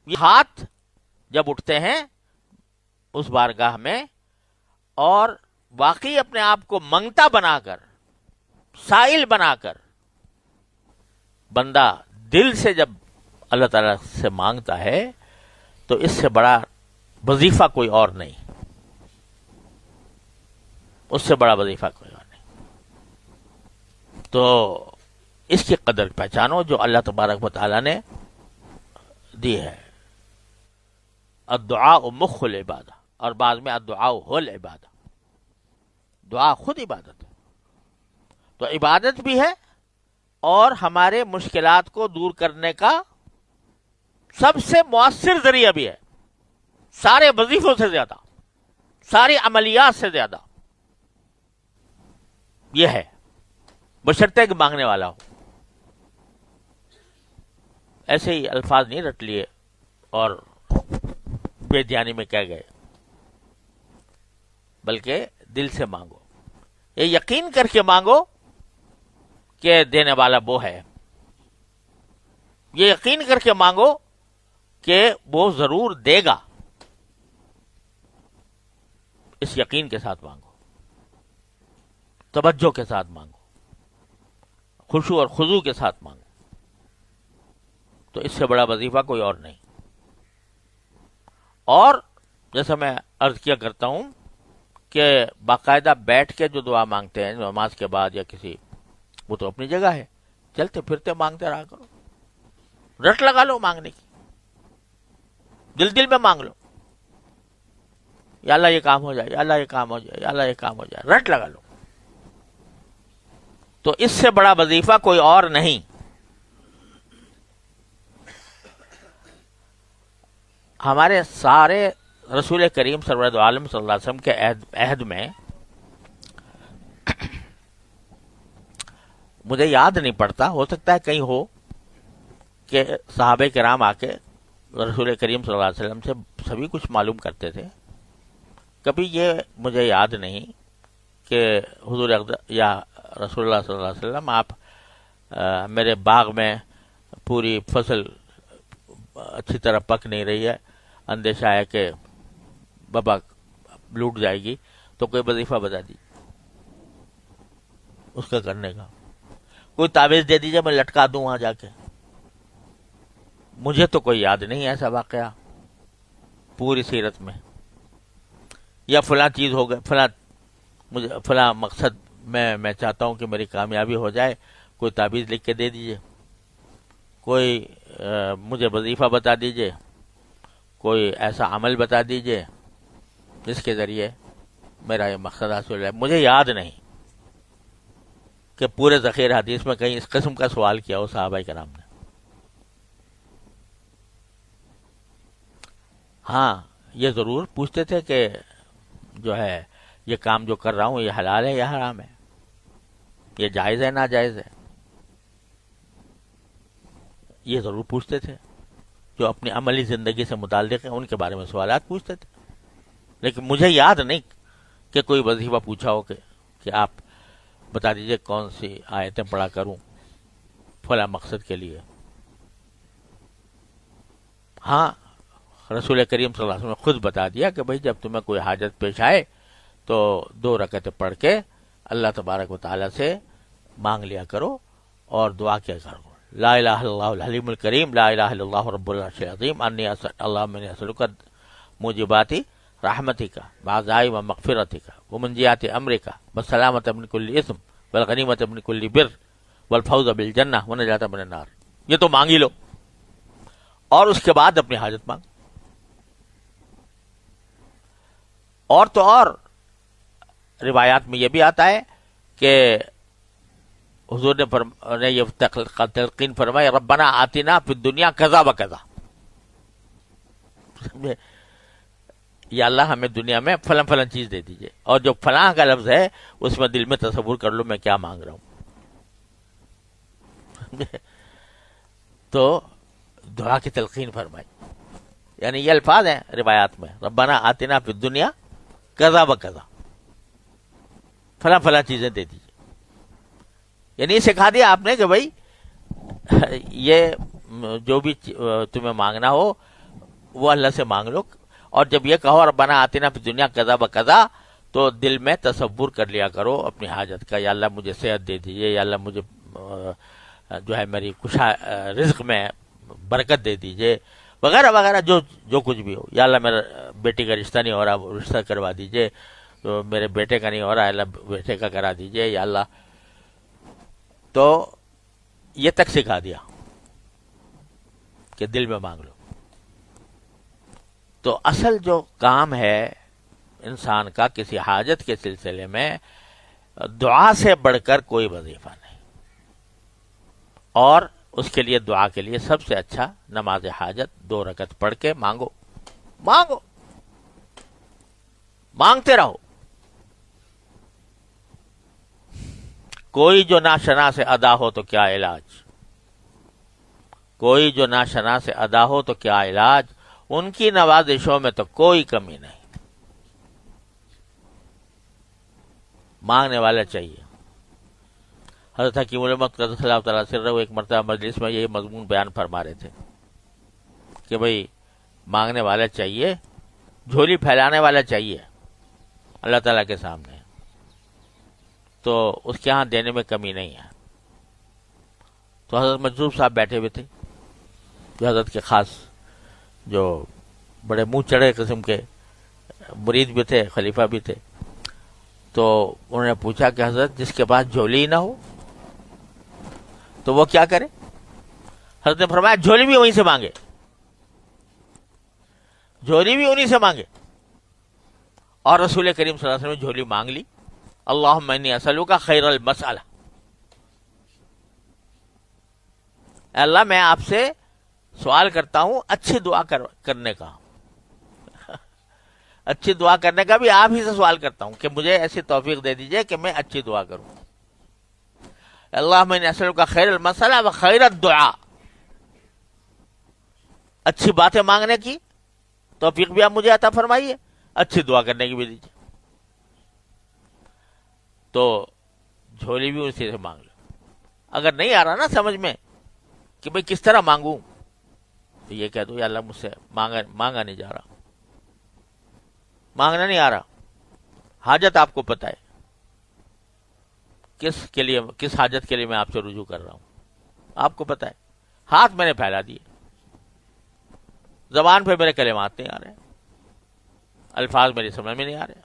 یہ ہاتھ جب اٹھتے ہیں اس بارگاہ میں اور واقعی اپنے آپ کو منگتا بنا کر، سائل بنا کر بندہ دل سے جب اللہ تعالیٰ سے مانگتا ہے تو اس سے بڑا وظیفہ کوئی اور نہیں، اس سے بڑا وظیفہ کوئی اور نہیں۔ تو اس کی قدر پہچانو جو اللہ تبارک و تعالیٰ نے دی ہے۔ الدعاء مخ العبادہ، اور بعض میں الدعاء هو العبادہ، دعا خود عبادت ہے۔ تو عبادت بھی ہے اور ہمارے مشکلات کو دور کرنے کا سب سے مؤثر ذریعہ بھی ہے، سارے وظیفوں سے زیادہ، ساری عملیات سے زیادہ یہ ہے، بشرطے کہ مانگنے والا ہو۔ ایسے ہی الفاظ نہیں رٹ لیے اور بے دھیانی میں کہہ گئے، بلکہ دل سے مانگو، یہ یقین کر کے مانگو کہ دینے والا وہ ہے، یہ یقین کر کے مانگو کہ وہ ضرور دے گا، اس یقین کے ساتھ مانگو، توجہ کے ساتھ مانگو، خشوع اور خضوع کے ساتھ مانگو، تو اس سے بڑا وظیفہ کوئی اور نہیں۔ اور جیسا میں عرض کیا کرتا ہوں کہ باقاعدہ بیٹھ کے جو دعا مانگتے ہیں نماز کے بعد یا کسی، وہ تو اپنی جگہ ہے، چلتے پھرتے مانگتے رہا کرو، رٹ لگا لو مانگنے کی، دل دل میں مانگ لو، یا اللہ یہ کام ہو جائے، یا اللہ یہ کام ہو جائے، یا اللہ یہ کام ہو جائے، رٹ لگا لو، تو اس سے بڑا وظیفہ کوئی اور نہیں۔ ہمارے سارے رسول کریم سرورد عالم صلی اللہ علیہ وسلم کے عہد میں مجھے یاد نہیں پڑتا، ہو سکتا ہے کہیں ہو کہ صحابہ کرام آ کے رسول کریم صلی اللہ علیہ وسلم سے سبھی کچھ معلوم کرتے تھے، کبھی یہ مجھے یاد نہیں کہ حضور یا رسول اللہ صلی اللہ علیہ وسلم آپ میرے باغ میں پوری فصل اچھی طرح پک نہیں رہی ہے، اندیشہ ہے کہ بابا لوٹ جائے گی، تو کوئی وظیفہ بتا دیجیے اس کا کرنے کا، کوئی تعویذ دے دیجیے میں لٹکا دوں وہاں جا کے۔ مجھے تو کوئی یاد نہیں ایسا واقعہ پوری سیرت میں، یا فلاں چیز ہو گئے، مجھے فلاں مقصد میں چاہتا ہوں کہ میری کامیابی ہو جائے، کوئی تعویذ لکھ کے دے دیجیے، کوئی مجھے وظیفہ بتا دیجیے، کوئی ایسا عمل بتا دیجیے جس کے ذریعے میرا یہ مقصد حاصل ہو جائے۔ مجھے یاد نہیں کہ پورے ذخیر حدیث میں کہیں اس قسم کا سوال کیا ہو صحابہ کرام نے۔ ہاں یہ ضرور پوچھتے تھے کہ جو ہے یہ کام جو کر رہا ہوں یہ حلال ہے یا حرام ہے، یہ جائز ہے ناجائز ہے، یہ ضرور پوچھتے تھے۔ جو اپنی عملی زندگی سے متعلق ہیں ان کے بارے میں سوالات پوچھتے تھے، لیکن مجھے یاد نہیں کہ کوئی وظیفہ پوچھا ہو کہ آپ بتا دیجئے کون سی آیتیں پڑھا کروں فلاں مقصد کے لیے۔ ہاں رسول کریم صلی اللہ علیہ وسلم نے خود بتا دیا کہ بھئی جب تمہیں کوئی حاجت پیش آئے تو 2 رکعتیں پڑھ کے اللہ تبارک و تعالیٰ سے مانگ لیا کرو اور دعا کیا کرو، لا الہ الا اللہ الحلیم الکریم، لا الہ الا اللہ رب العرش العظیم، انی اللہم انی اسألک موجبات رحمتک وعزائم مغفرتک ومنجیات امرک والسلامۃ من کل اثم والغنیمۃ من کل بر والفوز بالجنہ ونجاۃ من النار۔ یہ تو مانگ ہی لو اور اس کے بعد اپنی حاجت مانگ۔ اور تو اور روایات میں یہ بھی آتا ہے کہ حضور نے یہ تلقین فرمائی ربنا آتنا فی الدنیا کذا و کذا، یا اللہ ہمیں دنیا میں فلاں فلاں چیز دے دیجئے، اور جو فلاں کا لفظ ہے اس میں دل میں تصور کر لو میں کیا مانگ رہا ہوں۔ تو دعا کی تلقین فرمائی، یعنی یہ الفاظ ہیں روایات میں ربنا آتنا فی الدنیا کذا و کذا، فلاں فلاں چیزیں دے دیجیے، یعنی یہ سکھا دیا آپ نے کہ بھائی یہ جو بھی تمہیں مانگنا ہو وہ اللہ سے مانگ لو. اور جب یہ کہو ربنا آتنا فی الدنیا کذا بکذا تو دل میں تصور کر لیا کرو اپنی حاجت کا, یا اللہ مجھے صحت دے دیجیے, یا اللہ مجھے جو ہے میری رزق میں برکت دے دیجیے وغیرہ وغیرہ, جو کچھ بھی ہو. یا اللہ میرا بیٹی کا رشتہ نہیں ہو رہا, رشتہ کروا دیجیے, تو میرے بیٹے کا نہیں ہو رہا, اللہ بیٹے کا کرا دیجیے یا اللہ. تو یہ تک سکھا دیا کہ دل میں مانگ لو. تو اصل جو کام ہے انسان کا کسی حاجت کے سلسلے میں, دعا سے بڑھ کر کوئی وظیفہ نہیں. اور اس کے لیے دعا کے لیے سب سے اچھا نماز حاجت 2 رکعت پڑھ کے مانگو, مانگتے رہو. کوئی جو ناشنا سے ادا ہو تو کیا علاج, کوئی جو ناشنا سے ادا ہو تو کیا علاج, ان کی نوازشوں میں تو کوئی کمی نہیں. مانگنے والا چاہیے. حضرت حکیم الامت قدس اللہ تعالیٰ سرہ ایک مرتبہ مجلس میں یہ مضمون بیان فرما رہے تھے کہ بھئی مانگنے والا چاہیے, جھولی پھیلانے والا چاہیے اللہ تعالیٰ کے سامنے, تو اس کے ہاں دینے میں کمی نہیں ہے. تو حضرت مجذوب صاحب بیٹھے ہوئے تھے, جو حضرت کے خاص جو بڑے منہ چڑھے قسم کے مرید بھی تھے, خلیفہ بھی تھے. تو انہوں نے پوچھا کہ حضرت جس کے پاس جھولی ہی نہ ہو تو وہ کیا کرے؟ حضرت نے فرمایا جھولی بھی وہیں سے مانگے, جھولی بھی انہیں سے مانگے. اور رسول کریم صلی اللہ علیہ وسلم نے جھولی مانگ لی. اللہم انی اسألک خیر المسألہ, اے اللہ میں آپ سے سوال کرتا ہوں اچھی دعا کرنے کا, اچھی دعا کرنے کا بھی آپ ہی سے سوال کرتا ہوں کہ مجھے ایسی توفیق دے دیجئے کہ میں اچھی دعا کروں. اللہم انی اسألک خیر المسألہ و خیر الدعاء, اچھی باتیں مانگنے کی توفیق بھی آپ مجھے عطا فرمائیے, اچھی دعا کرنے کی بھی دیجیے. تو جھولی بھی اسی سے مانگ لو. اگر نہیں آ رہا نا سمجھ میں کہ بھئی کس طرح مانگوں, تو یہ کہہ دو یا اللہ مجھ سے مانگا نہیں جا رہا, مانگنا نہیں آ رہا. حاجت آپ کو پتہ ہے کس حاجت کے لیے میں آپ سے رجوع کر رہا ہوں, آپ کو پتہ ہے. ہاتھ میں نے پھیلا دیے, زبان پہ میرے کلمات نہیں آ رہے, الفاظ میری سمجھ میں نہیں آ رہے,